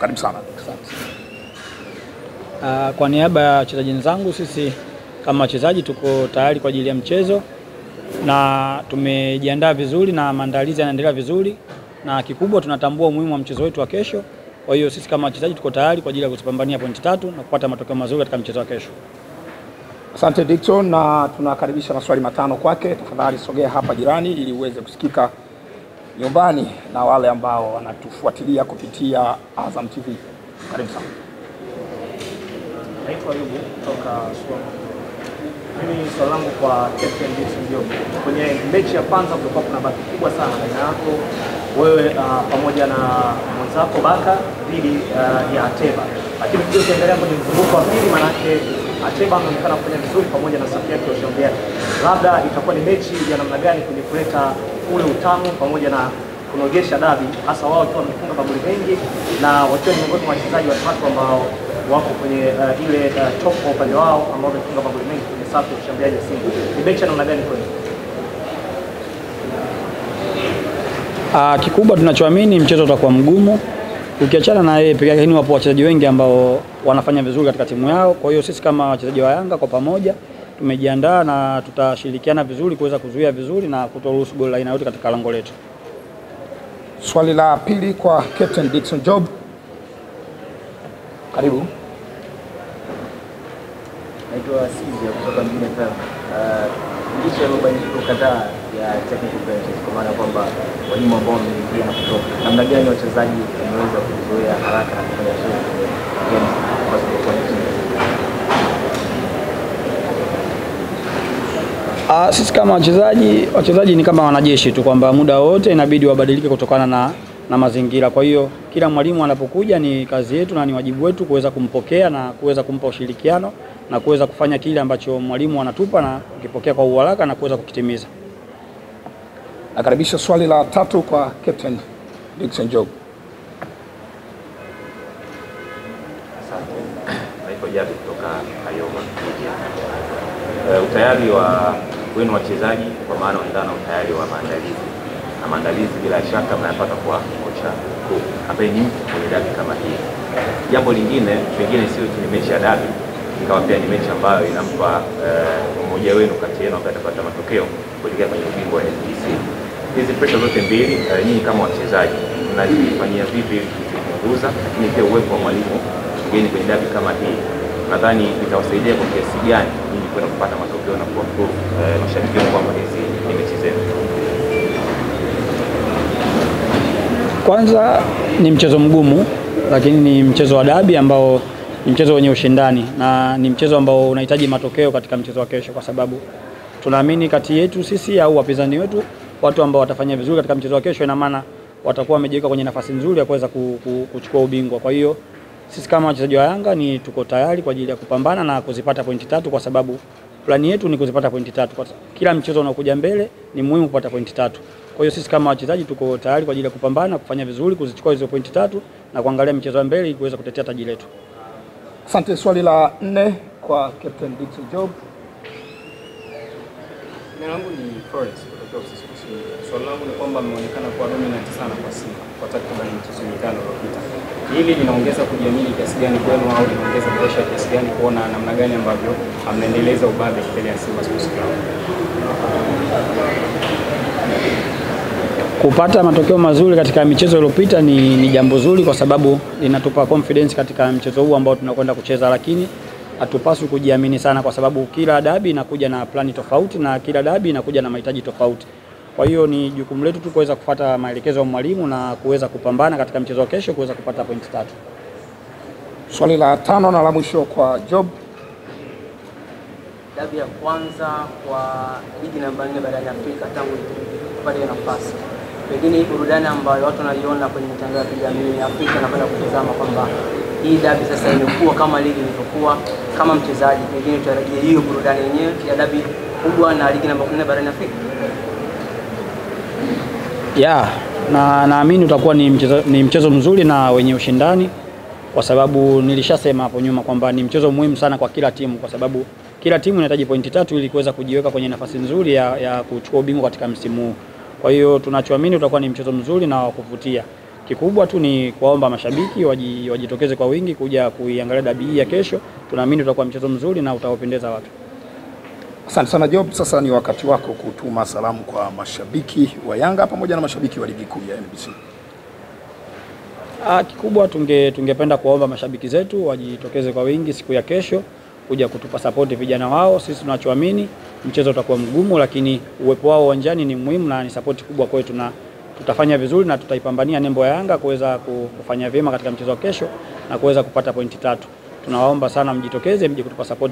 Karibu sana. Kwa niaba ya wachezaji wenzangu, sisi kama wachezaji tuko tayari kwa ajili ya mchezo na tumejiandaa vizuri na maandalizi yanaendelea vizuri, na kikubwa tunatambua umuhimu wa mchezo wetu wa kesho. Kwa hiyo sisi kama wachezaji tuko tayari kwa ajili ya kupambania pointi 3 na kupata matokeo mazuri katika mchezo wa kesho. Asante Dickson, na tunakaribisha maswali matano kwake. Tafadhali sogea hapa jirani ili uweze kusikika nyumbani na wale ambao wanatufuatilia kupitia Azam TV. Karibu sana. Naitwa Yubu kutoka Suwama. Mimi swali langu kwa Captain Dickson Job. Kwenye mechi ya kwanza kulikuwa kuna baki kubwa sana baina yako wewe pamoja na mwenzako Baka dhidi ya Ateba. Lakini ukiendelea kwenye mzunguko wa pili, manake Ateba anaonekana kufanya vizuri pamoja na safu yake ya ushambuliaji. Labda itakuwa ni mechi ya namna gani kwenye kuleta ule utamu pamoja na kunogesha dabi, hasa wao wakiwa wamefunga magoli mengi na wakiwa ni miongoni mwa wachezaji watatu ambao wako kwenye ile top kwa upande wao ambao wamefunga magoli mengi kwenye safu ya ushambuliaji wa Simba. Ni mechi ya namna gani kwenu? Kikubwa tunachoamini mchezo utakuwa mgumu. Ukiachana na yeye pekee yake, ni wapo wachezaji wengi ambao wanafanya vizuri katika timu yao. Kwa hiyo sisi kama wachezaji wa Yanga kwa pamoja tumejiandaa na tutashirikiana vizuri kuweza kuzuia vizuri na kutoruhusu goli aina yote katika lango letu. Swali la pili kwa Captain Dickson Job. Karibu. Naitwa Sizia kutoka mjini FM. Licha ya mabadiliko kadhaa ya technical benches, kwa maana kwamba walimu ambao wameingia na kutoka, namna gani wachezaji wameweza kuzoea haraka na kufanya zoezi Sisi kama wachezaji ni kama wanajeshi tu, kwamba muda wote inabidi wabadilike kutokana na mazingira. Kwa hiyo kila mwalimu anapokuja ni kazi yetu na ni wajibu wetu kuweza kumpokea na kuweza kumpa ushirikiano na kuweza kufanya kile ambacho mwalimu anatupa na kukipokea kwa uharaka na kuweza kukitimiza. Nakaribisha swali la tatu kwa Captain Dickson Job. Asante. Naitwa Jadi kutoka Ayoma. Utayari wa wenu wachezaji, kwa maana undana utayari wa maandalizi. Na maandalizi bila shaka mnayapata kwa kocha mkuu ambaye ni mtu kwenye dabi kama hii. Jambo lingine pengine sio tu ni mechi ya dabi, ikawa pia ni mechi ambayo inampa mmoja wenu kati yenu ambaye atapata matokeo kuelekea kwenye ubingwa wa NBC. Hizi pressure zote mbili nyinyi kama wachezaji mnazifanyia vipi kuzipunguza, lakini pia uwepo wa mwalimu mgeni kwenye dabi kama hii nadhani itawasaidia kwa kiasi gani nyinyi kwenda kupata matokeo na kuwaprove mashabiki wenu kwamba hizi ni mechi zenu? Kwanza ni mchezo mgumu, lakini ni mchezo wa dabi ambao ni mchezo wenye ushindani na ni mchezo ambao unahitaji matokeo katika mchezo wa kesho, kwa sababu tunaamini kati yetu sisi au wapinzani wetu, watu ambao watafanya vizuri katika mchezo wa kesho, ina maana watakuwa wamejiweka kwenye nafasi nzuri ya kuweza kuchukua ubingwa. Kwa hiyo sisi kama wachezaji wa Yanga ni tuko tayari kwa ajili ya kupambana na kuzipata pointi 3, kwa sababu plani yetu ni kuzipata pointi 3. Kwa kila mchezo unaokuja mbele ni muhimu kupata pointi 3. Kwa hiyo sisi kama wachezaji tuko tayari kwa ajili ya kupambana, kufanya vizuri, kuzichukua hizo pointi 3 na kuangalia mchezo wa mbele ili kuweza kutetea taji letu. Asante. Swali la 4 kwa Captain Dickson Job. Jina langu ni Florence kutoka Usisi Kusini. Swali langu ni kwamba mmeonekana kuwa dominant sana kwa Simba kwa takriban michezo mitano iliyopita. Hili linaongeza kujiamini kiasi gani kwenu au linaongeza pressure kiasi gani kuona namna gani ambavyo mnaendeleza ubabe mbele ya Simba Sports Club? Kupata matokeo mazuri katika michezo iliyopita ni jambo zuri, kwa sababu linatupa confidence katika mchezo huu ambao tunakwenda kucheza, lakini hatupaswi kujiamini sana, kwa sababu kila dabi inakuja na plani tofauti na kila dabi inakuja na mahitaji tofauti. Kwa hiyo ni jukumu letu tu kuweza kufuata maelekezo ya mwalimu na kuweza kupambana katika mchezo wa kesho kuweza kupata pointi 3. Swali la 5 na la mwisho kwa Job. dabi ya kwanza kwa ligi namba 4 barani Afrika tangu kupata nafasi. Pengine burudani ambayo watu wanaiona kwenye mitandao ya kijamii Afrika na kwenda kutazama kwamba hii dabi sasa imekuwa kama ligi ilivyokuwa. Kama mchezaji pengine tutarajia hiyo burudani yenyewe ya dabi kubwa na ligi namba 4 barani Afrika. Na naamini utakuwa ni mchezo mzuri na wenye ushindani, kwa sababu nilishasema hapo nyuma kwamba ni mchezo muhimu sana kwa kila timu, kwa sababu kila timu inahitaji pointi 3 ili kuweza kujiweka kwenye nafasi nzuri ya kuchukua ubingwa katika msimu huu. Kwa hiyo tunachoamini utakuwa ni mchezo mzuri na wa kuvutia. Kikubwa tu ni kuwaomba mashabiki wajitokeze kwa wingi kuja kuiangalia dabi hii ya kesho. Tunaamini utakuwa mchezo mzuri na utawapendeza watu. Asante sana Job, sasa ni wakati wako kutuma salamu kwa mashabiki wa Yanga pamoja na mashabiki wa ligi kuu ya NBC. Kikubwa tungependa kuwaomba mashabiki zetu wajitokeze kwa wingi siku ya kesho kuja kutupa support vijana wao. Sisi tunachoamini mchezo utakuwa mgumu, lakini uwepo wao uwanjani ni muhimu na ni support kubwa kwetu, na tutafanya vizuri na tutaipambania nembo ya Yanga kuweza kufanya vyema katika mchezo wa kesho na kuweza kupata pointi 3. Tunawaomba sana mjitokeze, mje kutupa support.